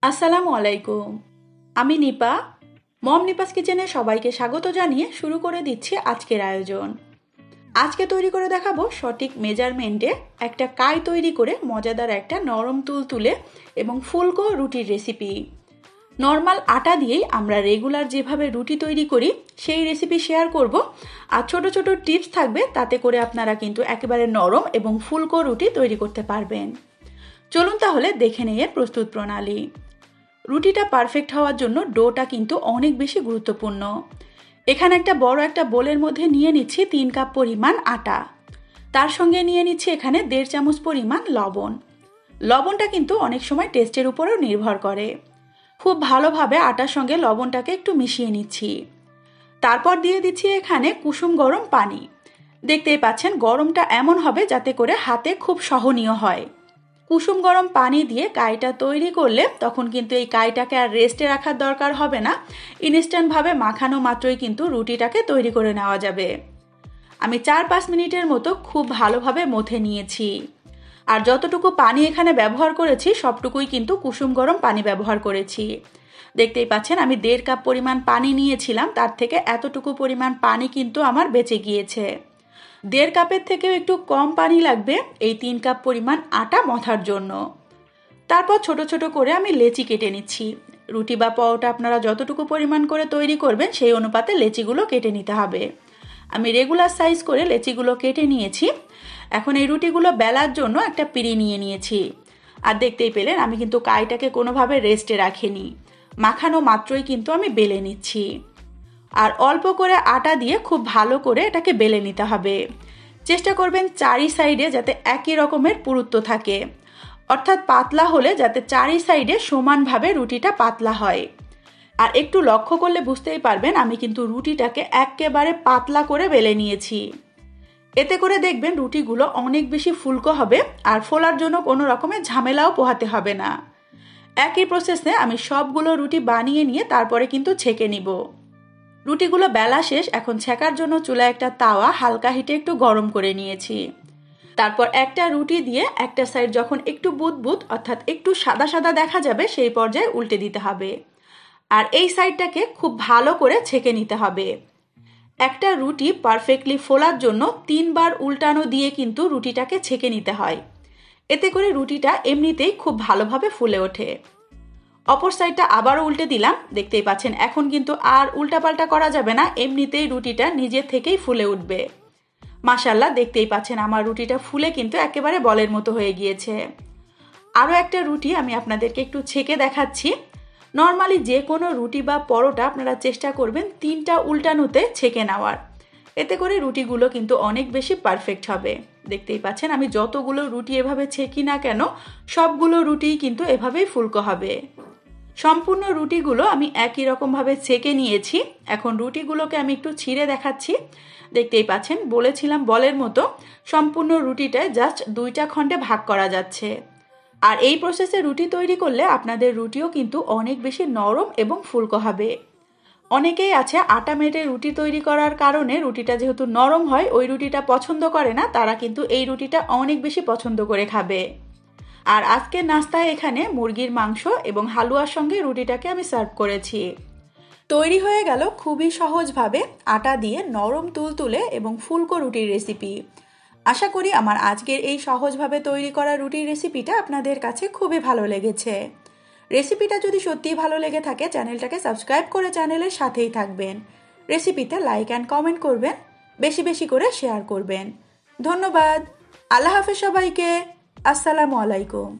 আসসালামু আলাইকুম। আমি নিপা। মম নিপাস কিচেনে সবাইকে স্বাগত জানিয়ে শুরু করে দিচ্ছি আজকের আয়োজন। আজকে তৈরি করে দেখাবো সঠিক মেজারমেন্টে একটা কাই তৈরি করে মজাদার একটা নরম তুলতুলে এবং ফুলকো রুটির রেসিপি। নর্মাল আটা দিয়েই আমরা রেগুলার যেভাবে রুটি তৈরি করি সেই রেসিপি শেয়ার করব, আর ছোট ছোট টিপস থাকবে, তাতে করে আপনারা কিন্তু একেবারে নরম এবং ফুলকো রুটি তৈরি করতে পারবেন। চলুন তাহলে দেখে নেই এর প্রস্তুত প্রণালী। রুটিটা পারফেক্ট হওয়ার জন্য ডোটা কিন্তু অনেক বেশি গুরুত্বপূর্ণ। এখানে একটা বড় একটা বোলের মধ্যে নিয়ে নিচ্ছি 3 কাপ পরিমাণ আটা। তার সঙ্গে নিয়ে নিচ্ছি এখানে 1.5 চামচ পরিমাণ লবণ। লবণটা কিন্তু অনেক সময় টেস্টের উপরেও নির্ভর করে। খুব ভালোভাবে আটার সঙ্গে লবণটাকে একটু মিশিয়ে নিচ্ছি। তারপর দিয়ে দিচ্ছি এখানে কুসুম গরম পানি। দেখতেই পাচ্ছেন গরমটা এমন হবে যাতে করে হাতে খুব সহনীয় হয়। কুসুম গরম পানি দিয়ে কাইটা তৈরি করলে তখন কিন্তু এই কাইটাকে আর রেস্টে রাখার দরকার হবে না। ইনস্ট্যান্টভাবে মাখানো মাত্রই কিন্তু রুটিটাকে তৈরি করে নেওয়া যাবে। আমি 4-5 মিনিটের মতো খুব ভালোভাবে মথে নিয়েছি। আর যতটুকু পানি এখানে ব্যবহার করেছি সবটুকুই কিন্তু কুসুম গরম পানি ব্যবহার করেছি। দেখতেই পাচ্ছেন আমি 1.5 কাপ পরিমাণ পানি নিয়েছিলাম, তার থেকে এতটুকু পরিমাণ পানি কিন্তু আমার বেঁচে গিয়েছে। 1.5 কাপের থেকেও একটু কম পানি লাগবে এই 3 কাপ পরিমাণ আটা মথার জন্য। তারপর ছোট ছোট করে আমি লেচি কেটে নিচ্ছি। রুটি বা পরোটা আপনারা যতটুকু পরিমাণ করে তৈরি করবেন সেই অনুপাতে লেচিগুলো কেটে নিতে হবে। আমি রেগুলার সাইজ করে লেচিগুলো কেটে নিয়েছি। এখন এই রুটিগুলো বেলার জন্য একটা পিঁড়ি নিয়ে নিয়েছি। আর দেখতেই পেলেন আমি কিন্তু কাইটাকে কোনোভাবে রেস্টে রাখিনি। মাখানো মাত্রই কিন্তু আমি বেলে নিচ্ছি। আর অল্প করে আটা দিয়ে খুব ভালো করে এটাকে বেলে নিতে হবে। চেষ্টা করবেন চারি সাইডে যাতে একই রকমের পুরুত্ব থাকে, অর্থাৎ পাতলা হলে যাতে চারি সাইডে সমানভাবে রুটিটা পাতলা হয়। আর একটু লক্ষ্য করলে বুঝতেই পারবেন আমি কিন্তু রুটিটাকে একেবারে পাতলা করে বেলে নিয়েছি। এতে করে দেখবেন রুটিগুলো অনেক বেশি ফুলকো হবে, আর ফোলার জন্য কোনো রকমের ঝামেলাও পোহাতে হবে না। একই প্রসেসে আমি সবগুলো রুটি বানিয়ে নিয়ে তারপরে কিন্তু ছেঁকে নিব। রুটিগুলো বেলা শেষ। এখন ছেঁকার জন্য চুলায় একটা তাওয়া হালকা হিটে একটু গরম করে নিয়েছি। তারপর একটা রুটি দিয়ে একটা সাইড যখন একটু বুদবুদ অর্থাৎ একটু সাদা সাদা দেখা যাবে সেই পর্যায়ে উল্টে দিতে হবে। আর এই সাইডটাকে খুব ভালো করে ছেঁকে নিতে হবে। একটা রুটি পারফেক্টলি ফোলার জন্য 3 বার উল্টানো দিয়ে কিন্তু রুটিটাকে ছেঁকে নিতে হয়। এতে করে রুটিটা এমনিতেই খুব ভালোভাবে ফুলে ওঠে। অপর সাইডটা আবারও উল্টে দিলাম। দেখতেই পাচ্ছেন এখন কিন্তু আর উল্টাপাল্টা করা যাবে না, এমনিতেই রুটিটা নিজের থেকেই ফুলে উঠবে। মাশাআল্লাহ, দেখতেই পাচ্ছেন আমার রুটিটা ফুলে কিন্তু একেবারে বলের মতো হয়ে গিয়েছে। আরও একটা রুটি আমি আপনাদেরকে একটু ছেঁকে দেখাচ্ছি। নর্মালি যে কোনো রুটি বা পরোটা আপনারা চেষ্টা করবেন 3টা উল্টানোতে ছেঁকে নেওয়ার। এতে করে রুটিগুলো কিন্তু অনেক বেশি পারফেক্ট হবে। দেখতেই পাচ্ছেন আমি যতগুলো রুটি এভাবে ছেঁকি না কেন সবগুলো রুটিই কিন্তু এভাবেই ফুলকো হবে। সম্পূর্ণ রুটিগুলো আমি একই রকমভাবে ছেঁকে নিয়েছি। এখন রুটিগুলোকে আমি একটু ছিঁড়ে দেখাচ্ছি। দেখতেই পাচ্ছেন বলেছিলাম বলের মতো সম্পূর্ণ রুটিটায় জাস্ট 2টা খণ্ডে ভাগ করা যাচ্ছে। আর এই প্রসেসে রুটি তৈরি করলে আপনাদের রুটিও কিন্তু অনেক বেশি নরম এবং ফুলকো হবে। অনেকেই আছে আটা মেটে রুটি তৈরি করার কারণে রুটিটা যেহেতু নরম হয় ওই রুটিটা পছন্দ করে না, তারা কিন্তু এই রুটিটা অনেক বেশি পছন্দ করে খাবে। আর আজকের নাস্তায় এখানে মুরগির মাংস এবং হালুয়ার সঙ্গে রুটিটাকে আমি সার্ভ করেছি। তৈরি হয়ে গেল খুবই সহজভাবে আটা দিয়ে নরম তুলতুলে এবং ফুলকো রুটির রেসিপি। আশা করি আমার আজকের এই সহজভাবে তৈরি করা রুটির রেসিপিটা আপনাদের কাছে খুবই ভালো লেগেছে। রেসিপিটা যদি সত্যিই ভালো লেগে থাকে চ্যানেলটাকে সাবস্ক্রাইব করে চ্যানেলের সাথেই থাকবেন। রেসিপিতে লাইক অ্যান্ড কমেন্ট করবেন, বেশি বেশি করে শেয়ার করবেন। ধন্যবাদ। আল্লাহ হাফেজ সবাইকে। আসসালামু আলাইকুম।